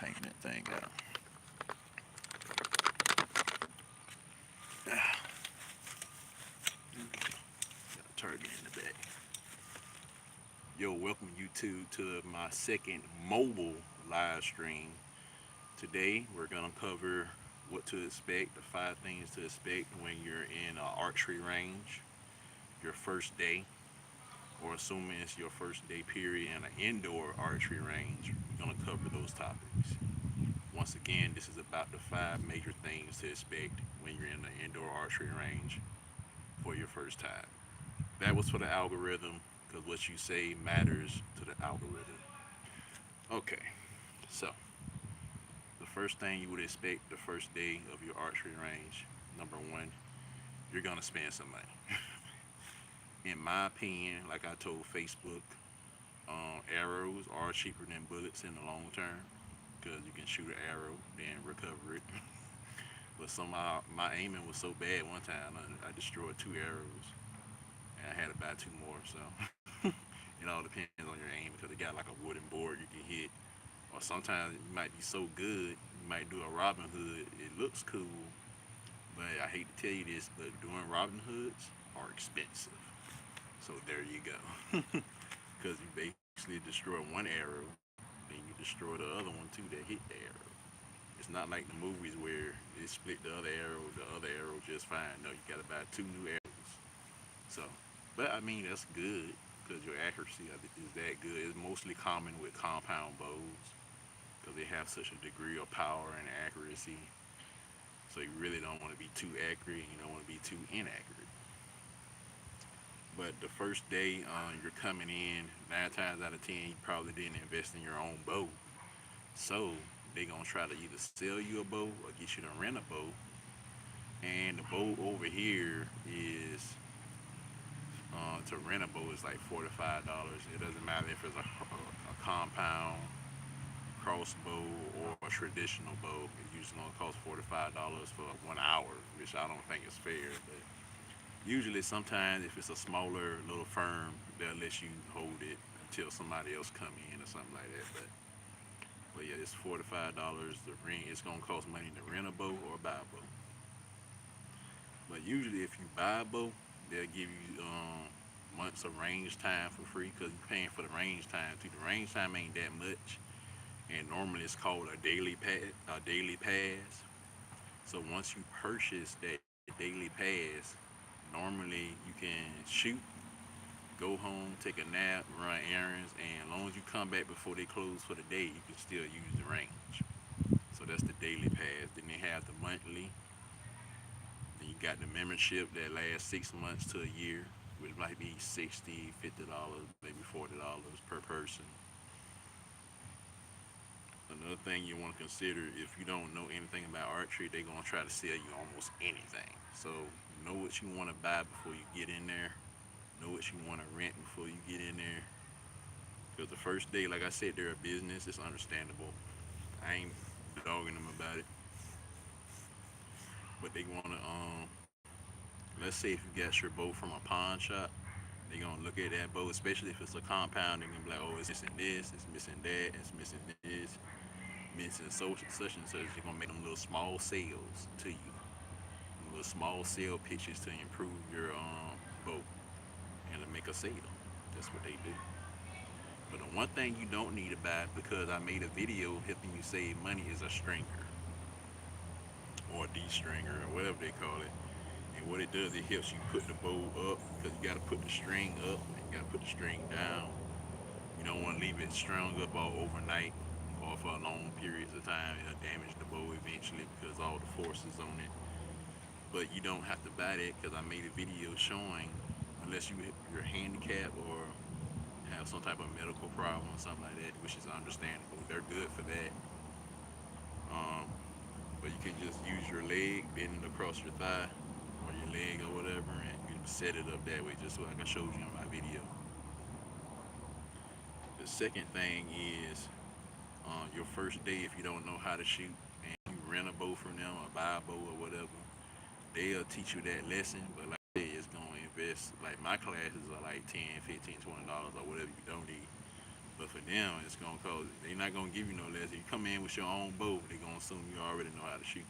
Taking that thing out. Got a turkey in the back. Yo, welcome YouTube to my second mobile live stream. Today we're gonna cover what to expect, the 5 things to expect when you're in an archery range, your first day, or assuming it's your first day period in an indoor archery range. We're gonna cover those topics. Once again, this is about the 5 major things to expect when you're in an indoor archery range for your first time. That was for the algorithm because what you say matters to the algorithm. Okay, so the first thing you would expect the first day of your archery range, number one, you're gonna spend some money. In my opinion, like I told Facebook, arrows are cheaper than bullets in the long term because you can shoot an arrow then recover it. But somehow my aiming was so bad one time I destroyed 2 arrows and I had to buy 2 more. So it all depends on your aim because they got like a wooden board you can hit. Or sometimes it might be so good you might do a Robin Hood. It looks cool, but I hate to tell you this, but doing Robin Hoods are expensive. So there you go. Because you basically destroy 1 arrow, then you destroy the other one too that hit the arrow. It's not like the movies where they split the other arrow just fine. No, you gotta buy 2 new arrows. So, but I mean that's good because your accuracy of it is that good. It's mostly common with compound bows because they have such a degree of power and accuracy. So you really don't want to be too accurate. You don't want to be too inaccurate. But the first day you're coming in, 9 times out of 10, you probably didn't invest in your own bow. So they're gonna try to either sell you a bow or get you to rent a bow. And the bow over here is to rent a bow is like $45. It doesn't matter if it's a compound crossbow or a traditional bow. It usually only costs $45 for 1 hour, which I don't think is fair. But usually, sometimes if it's a smaller little firm, they'll let you hold it until somebody else come in or something like that. But yeah, it's $45. The rent it's gonna cost money to rent a bow or buy a bow. But usually, if you buy a bow, they'll give you months of range time for free because you're paying for the range time too. The range time ain't that much, and normally it's called a daily a daily pass. So once you purchase that daily pass, normally you can shoot, go home, take a nap, run errands, and as long as you come back before they close for the day, you can still use the range. So that's the daily pass. Then they have the monthly. Then you got the membership that lasts 6 months to a year, which might be 60, $50, maybe $40 per person. Another thing you want to consider if you don't know anything about archery, they're gonna try to sell you almost anything. So know what you want to buy before you get in there. Know what you want to rent before you get in there. Because the first day, like I said, they're a business. It's understandable. I ain't dogging them about it. But they want to, let's say if you got your bow from a pawn shop, they gonna look at that bow, especially if it's a compound. They're gonna be like, oh, it's missing this, it's missing that, it's missing this, missing such and such. They're gonna make them little small sales to you, little small sale pitches to improve your bow and to make a sale. That's what they do. But the one thing you don't need to buy because I made a video helping you save money is a stringer or a de-stringer or whatever they call it. And what it does, it helps you put the bow up because you got to put the string up and you got to put the string down. You don't want to leave it strung up all overnight or for long periods of time. It'll damage the bow eventually because all the force is on it. But you don't have to buy that because I made a video showing, unless you're handicapped or have some type of medical problem or something like that, which is understandable. They're good for that. Um, but you can just use your leg, bend it across your thigh or your leg or whatever, and you set it up that way, just like I showed you in my video. The second thing is your first day, if you don't know how to shoot and you rent a bow from them or buy a bow or whatever, they'll teach you that lesson. But like I said, it's going to invest, like my classes are like 10, 15, $20 or whatever you don't need. But for them, it's gonna cause they're not gonna give you no lesson. You come in with your own bow, they're gonna assume you already know how to shoot.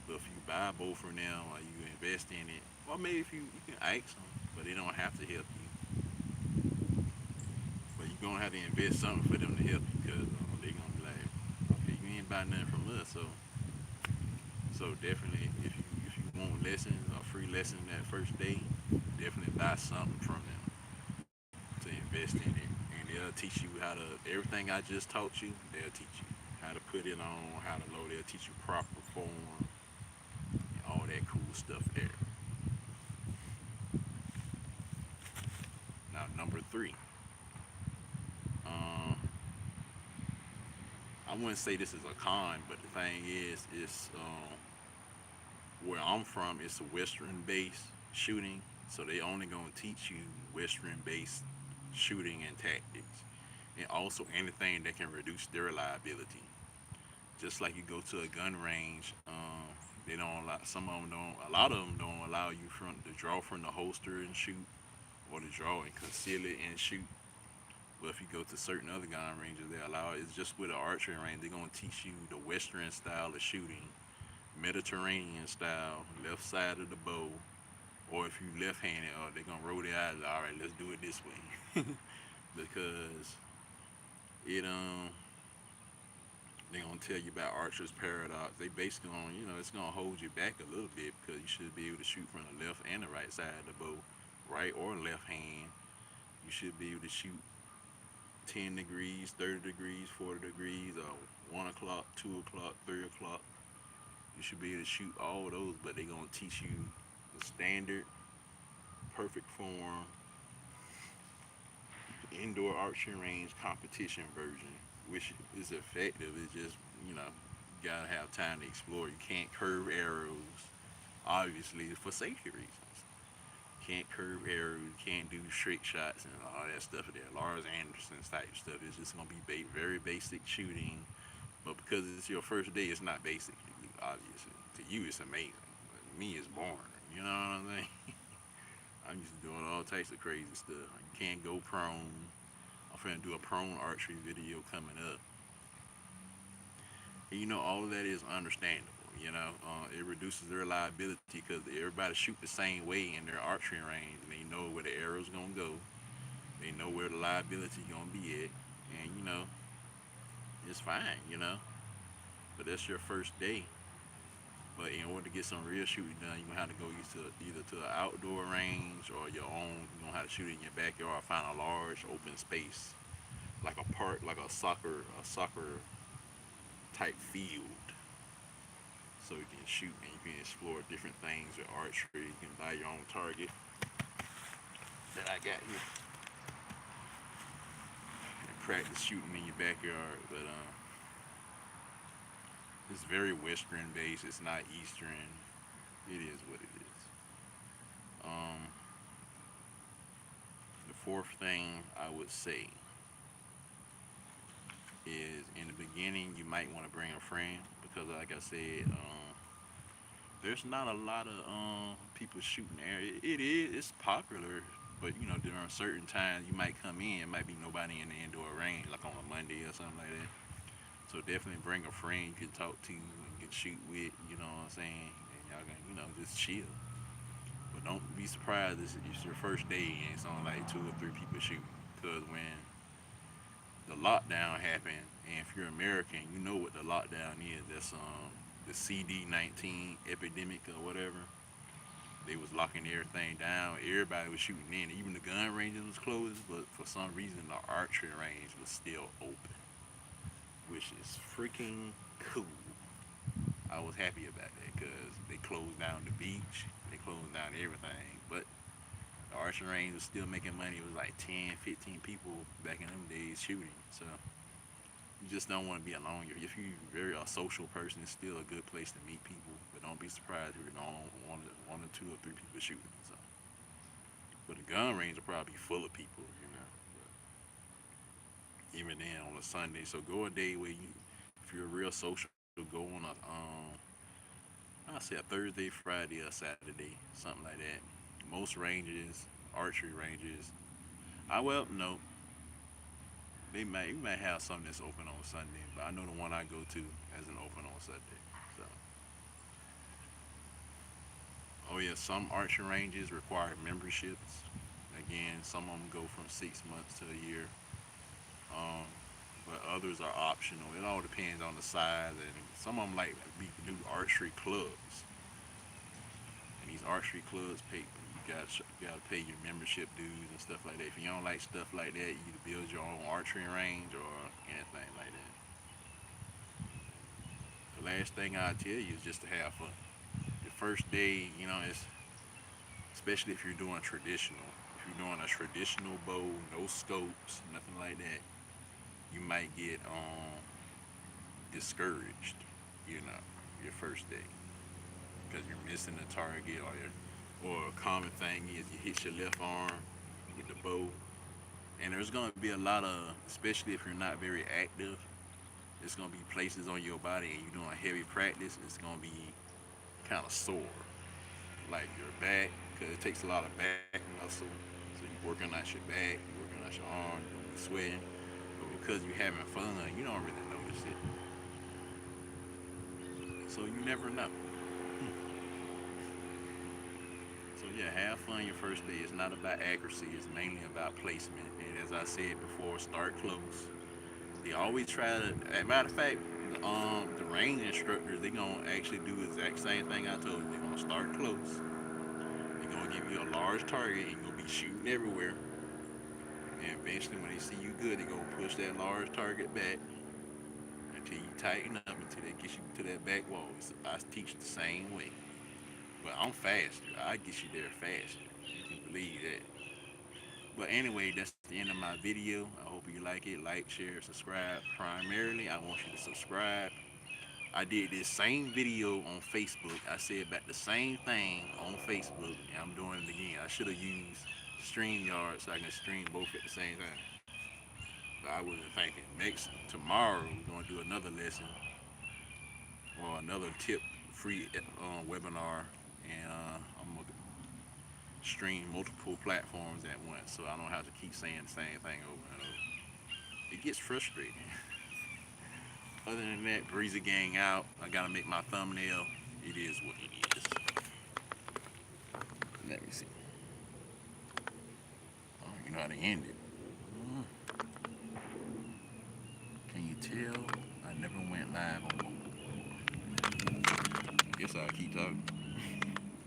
But if you buy a bow from them or you invest in it, or maybe if you can ask them, but they don't have to help you. But you're gonna have to invest something for them to help you because they're gonna be like, okay, you ain't buy nothing from us, so definitely if you want lessons or free lessons that first day, definitely buy something from them to invest in it, and they'll teach you how to everything I just taught you. They'll teach you how to put it on, how to load. They'll teach you proper form, and all that cool stuff there. Now number three, um, I wouldn't say this is a con, but the thing is where I'm from, it's a Western based shooting, so they only gonna teach you Western based shooting and tactics, and also anything that can reduce their liability. Just like you go to a gun range, they don't allow. Some of them don't. A lot of them don't allow you from to draw from the holster and shoot, or to draw and conceal it and shoot. But if you go to certain other gun ranges, they allow it. It's just with an archery range, they're gonna teach you the Western style of shooting, Mediterranean style, left side of the bow, or if you left-handed, they're gonna roll their eyes. All right, let's do it this way, because it they're gonna tell you about Archer's paradox. They basically on it's gonna hold you back a little bit because you should be able to shoot from the left and the right side of the bow, right or left hand. You should be able to shoot 10 degrees, 30 degrees, 40 degrees, or 1 o'clock, 2 o'clock, 3 o'clock. You should be able to shoot all those, but they're gonna teach you the standard, perfect form, indoor archery range competition version, which is effective. It's just you gotta have time to explore. You can't curve arrows, obviously for safety reasons. Can't curve arrows. You can't do trick shots and all that stuff there. Lars Anderson's type stuff is just gonna be very basic shooting. But because it's your first day, it's not basic to you. Obviously, to you it's amazing. But me, it's boring. You know what I'm saying? I'm used to doing all types of crazy stuff. You can't go prone. I'm finna do a prone archery video coming up. And all of that is understandable. It reduces their liability because everybody shoot the same way in their archery range. And they know where the arrow's gonna go. They know where the liability gonna be at, and it's fine. But that's your first day. But in order to get some real shooting done, you're gonna have to go either to an outdoor range or your own. You're gonna have to shoot in your backyard. Find a large open space, like a park, like a soccer type field, so you can shoot and you can explore different things with archery. You can buy your own target that I got here and practice shooting in your backyard. But it's very Western based. It's not Eastern. It is what it is. Um, the fourth thing I would say is in the beginning you might want to bring a friend because, like I said, there's not a lot of people shooting there. It's popular, but during certain times you might come in, might be nobody in the indoor range, like on a Monday or something like that. So definitely bring a friend you can talk to and can shoot with. You know what I'm saying? And y'all can just chill. But don't be surprised if it's your first day and it's only like two or three people shooting. Because when the lockdown happened, and if you're American, you know what the lockdown is. That's the CD-19 epidemic or whatever. They was locking everything down. Everybody was shooting in. Even the gun ranges was closed, but for some reason the archery range was still open, which is freaking cool. I was happy about that because they closed down the beach, they closed down everything, but the archery range was still making money. It was like 10, 15 people back in them days shooting. So you just don't want to be alone. If you're very a social person, it's still a good place to meet people. But don't be surprised if you're on one or two or three people shooting. So, but the gun range will probably be full of people. But even then on a Sunday, so go a day where if you're real social, go on I say a Thursday, Friday, or Saturday, something like that. Most ranges, archery ranges. I well no, You might have some that's open on Sunday, but I know the one I go to hasn't open on Sunday. So, oh yeah, some archery ranges require memberships. Again, some of them go from 6 months to a year, um, but others are optional. It all depends on the size, and some of them like do archery clubs. And these archery clubs pay you gotta pay your membership dues and stuff like that. If you don't like stuff like that, you can build your own archery range or anything like that. The last thing I tell you is just to have fun. The first day, it's especially if you're doing traditional. If you're doing a traditional bow, no scopes, nothing like that, you might get discouraged. Your first day because you're missing the target, or a common thing is you hit your left arm with the bow, and there's going to be a lot of, especially if you're not very active, there's going to be places on your body and you're doing heavy practice, it's going to be kind of sore, like your back, because it takes a lot of back muscle. So you're working out your back, you're working out your arm, you're going to be sweating, but because you're having fun, you don't really notice it. So you never know. So yeah, have fun your first day. It's not about accuracy. It's mainly about placement. And as I said before, start close. They always try to. As a matter of fact, the range instructors they gonna actually do the exact same thing I told you. They're gonna start close. They're gonna give you a large target. You're gonna be shooting everywhere. And eventually, when they see you good, they're gonna push that large target back until you tighten up until they get you to that back wall. I teach the same way. But I'm faster. I get you there faster. You can believe that. But anyway, that's the end of my video. I hope you like it. Like, share, subscribe. Primarily, I want you to subscribe. I did this same video on Facebook. I said about the same thing on Facebook, and I'm doing it again. I should have used StreamYard so I can stream both at the same time. But I wasn't thinking. Tomorrow, we're going to do another lesson or another tip free webinar, and I'm gonna stream multiple platforms at once, so I don't have to keep saying the same thing over and over. It gets frustrating. Other than that, Breezy Gang out. I gotta make my thumbnail. It is what it is. Let me see. Oh, you know how to end it. Can you tell? I never went live on. Guess I'll keep talking.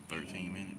13 minutes.